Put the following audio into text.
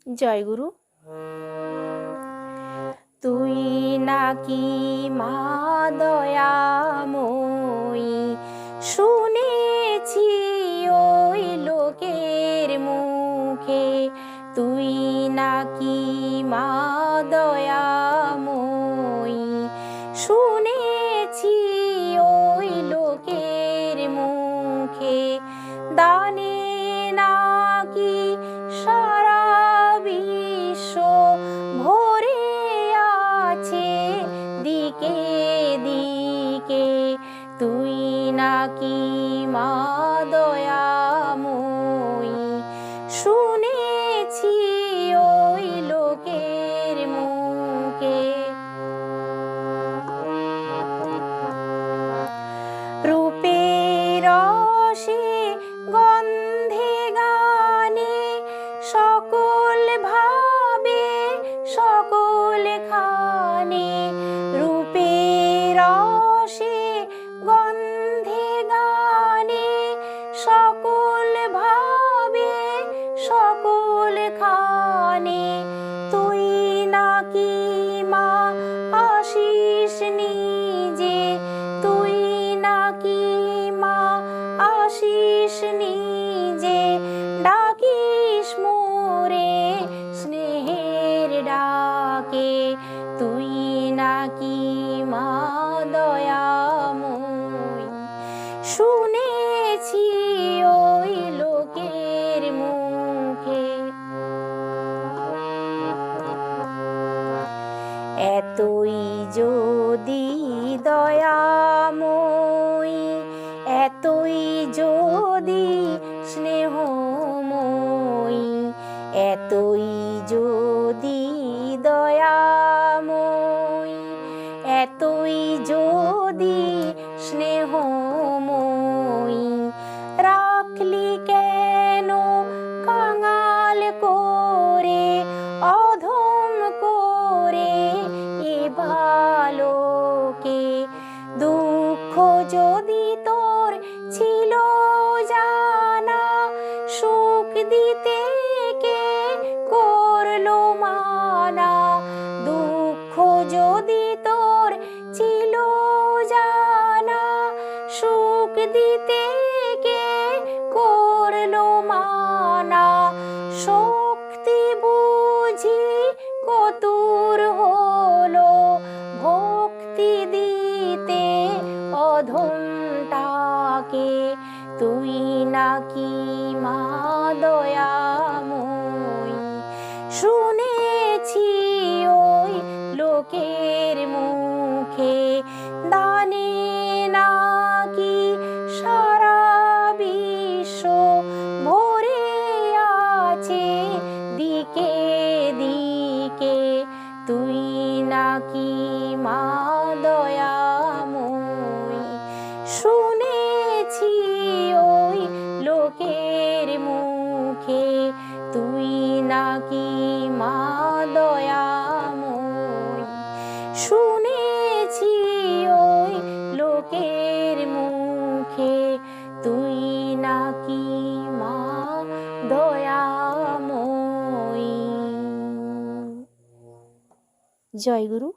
জয়গুরু। তুই নাকি মা দয়াময়ী, শুনেছি ওই লোকের মুখে। তুই নাকি মা দয়াময়ী, শুনেছি ওই লোকের মুখে। দানে নাকি সারা বিশ্ব ভরে আছে দিকে দিকে। তুই নাকি মা দয়াময়ী, শুনেছি ওই লোকের মুখে। রূপের রসে গন্ধে গানে সকল ভাবে সকল খানে। রূপের রসে গন্ধে গানে সকল ভাবে সকল খানে। তুই নাকি মা আশিস নিজে, তুই নাকি মা আশিস নিজে। ডাকিস মোরে স্নেহের ডাকে, তুই নাকি মা দয়াময়ী, শুনেছি ওই লোকের মুখে। এতই যদি দয়াময়ী, এতই যদি স্নেহময়ী, এতই যদি দয়াময়ী, এতই যদি স্নেহময়ী। রাখলি কেন কাঙাল করে, অধম করে এ বালকে। দুঃখ যদি তোর ছিল জানা, সুখ দিতে কে করলো মানা। দুঃখ যদি তোর ছিল জানা, সুখ দিতে কে করলো মানা। শক্তি বুঝি কতুর হলো, ভক্তি দিতে অধমটাকে। তুই নাকি মা দয়াময়ী, শুনেছি ওই লোকের মুখে। দানে নাকি সারা বিশ্ব ভরে আছে দিকে দিকে। তুই নাকি মা দয়াময়ী, শুনেছি ওই লোকের মুখে। তুই নাকি মা দয়াময়ী, শুনেছি ওই লোকের মুখে। তুই নাকি মা দয়াময়ী। জয় গুরু।